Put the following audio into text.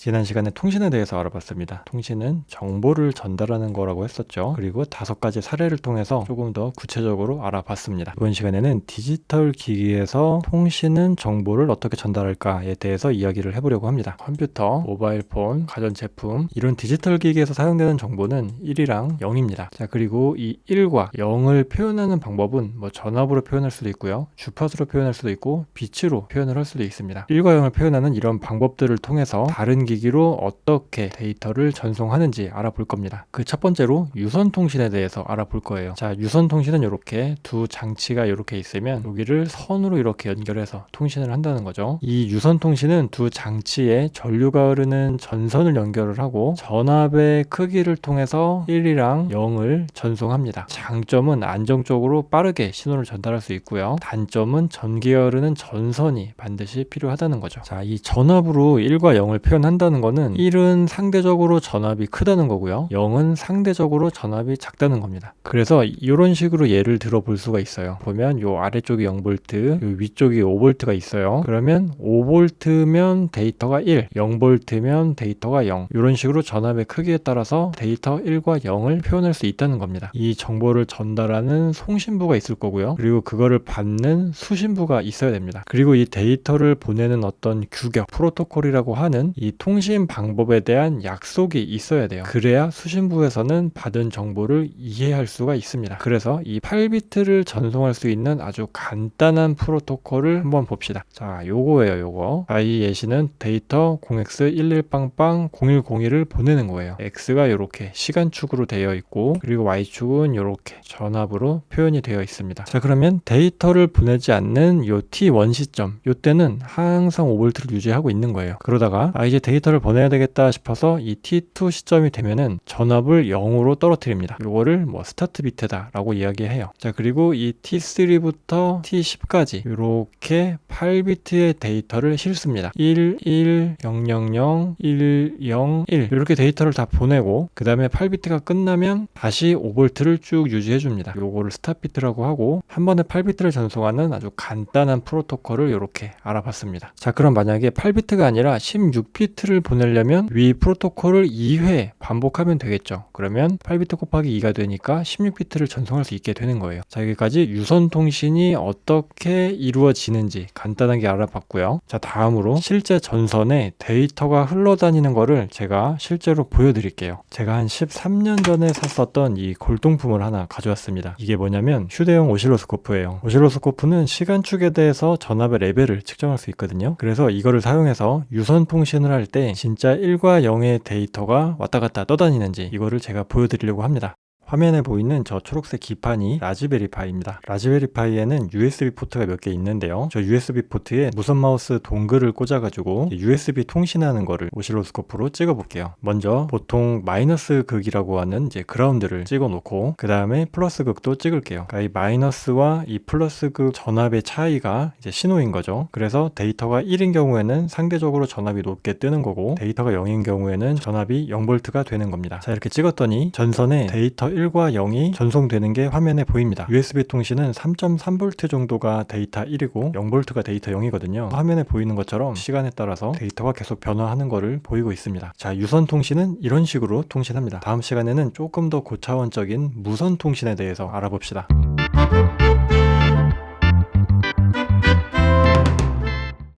지난 시간에 통신에 대해서 알아봤습니다. 통신은 정보를 전달하는 거라고 했었죠. 그리고 5가지 사례를 통해서 조금 더 구체적으로 알아봤습니다. 이번 시간에는 디지털 기기에서 통신은 정보를 어떻게 전달할까에 대해서 이야기를 해보려고 합니다. 컴퓨터, 모바일폰, 가전제품 이런 디지털 기기에서 사용되는 정보는 1이랑 0입니다. 자, 그리고 이 1과 0을 표현하는 방법은 전압으로 표현할 수도 있고요. 주파수로 표현할 수도 있고 빛으로 표현을 할 수도 있습니다. 1과 0을 표현하는 이런 방법들을 통해서 다른 기기로 어떻게 데이터를 전송하는지 알아볼 겁니다. 그 첫 번째로 유선 통신에 대해서 알아볼 거예요. 자, 유선 통신은 이렇게 두 장치가 이렇게 있으면 여기를 선으로 이렇게 연결해서 통신을 한다는 거죠. 이 유선 통신은 두 장치에 전류가 흐르는 전선을 연결을 하고 전압의 크기를 통해서 1이랑 0을 전송합니다. 장점은 안정적으로 빠르게 신호를 전달할 수 있고요. 단점은 전기가 흐르는 전선이 반드시 필요하다는 거죠. 자, 이 전압으로 1과 0을 표현한다는 거는 1은 상대적으로 전압이 크다는 거고요. 0은 상대적으로 전압이 작다는 겁니다. 그래서 이런 식으로 예를 들어 볼 수가 있어요. 보면 요 아래쪽이 0V, 요 위쪽이 5V가 있어요. 그러면 5V면 데이터가 1, 0V면 데이터가 0. 이런 식으로 전압의 크기에 따라서 데이터 1과 0을 표현할 수 있다는 겁니다. 이 정보를 전달하는 송신부가 있을 거고요. 그리고 그거를 받는 수신부가 있어야 됩니다. 그리고 이 데이터를 보내는 어떤 규격, 프로토콜이라고 하는 이 통신 방법에 대한 약속이 있어야 돼요. 그래야 수신부에서는 받은 정보를 이해할 수가 있습니다. 그래서 이 8비트를 전송할 수 있는 아주 간단한 프로토콜을 한번 봅시다. 자, 요거예요, 요거. 자, 이 예시는 데이터 0x11빵빵 0101을 보내는 거예요. x가 이렇게 시간축으로 되어 있고, 그리고 y축은 이렇게 전압으로 표현이 되어 있습니다. 자, 그러면 데이터를 보내지 않는 요 t1 시점, 요때는 항상 5V를 유지하고 있는 거예요. 그러다가 이제 데이터를 보내야 되겠다 싶어서 이 t2 시점이 되면은 전압을 0으로 떨어뜨립니다. 요거를 스타트 비트다 라고 이야기해요. 자, 그리고 이 t3부터 t10까지 이렇게 8비트의 데이터를 실습니다. 1, 1, 0, 0, 0, 1, 0, 1 이렇게 데이터를 다 보내고, 그 다음에 8비트가 끝나면 다시 5V를 쭉 유지해 줍니다. 요거를 스탑 비트라고 하고, 한 번에 8비트를 전송하는 아주 간단한 프로토콜을 이렇게 알아봤습니다. 자, 그럼 만약에 8비트가 아니라 16비트를 보내려면 위 프로토콜을 2회 반복하면 되겠죠. 그러면 8비트 곱하기 2가 되니까 16비트를 전송할 수 있게 되는 거예요. 자, 여기까지 유선 통신이 어떻게 이루어지는지 간단하게 알아봤고요. 자, 다음으로 실제 전선에 데이터가 흘러다니는 거를 제가 실제로 보여드릴게요. 제가 한 13년 전에 샀었던 이 골동품을 하나 가져왔습니다. 이게 뭐냐면 휴대용 오실로스코프예요. 오실로스코프는 시간축에 대해서 전압의 레벨을 측정할 수 있거든요. 그래서 이거를 사용해서 유선 통신을 할 때 진짜 1과 0의 데이터가 왔다 갔다 떠다니는지 이거를 제가 보여드리려고 합니다. 화면에 보이는 저 초록색 기판이 라즈베리파이입니다. 라즈베리파이에는 USB 포트가 몇 개 있는데요. 저 USB 포트에 무선 마우스 동글을 꽂아가지고 USB 통신하는 거를 오실로스코프로 찍어볼게요. 먼저 보통 마이너스 극이라고 하는 이제 그라운드를 찍어놓고, 그 다음에 플러스 극도 찍을게요. 그러니까 이 마이너스와 이 플러스 극 전압의 차이가 이제 신호인 거죠. 그래서 데이터가 1인 경우에는 상대적으로 전압이 높게 뜨는 거고, 데이터가 0인 경우에는 전압이 0V가 되는 겁니다. 자, 이렇게 찍었더니 전선에 데이터 1과 0이 전송되는 게 화면에 보입니다. USB 통신은 3.3V 정도가 데이터 1이고 0V가 데이터 0이거든요. 화면에 보이는 것처럼 시간에 따라서 데이터가 계속 변화하는 거를 보이고 있습니다. 자, 유선 통신은 이런 식으로 통신합니다. 다음 시간에는 조금 더 고차원적인 무선 통신에 대해서 알아봅시다.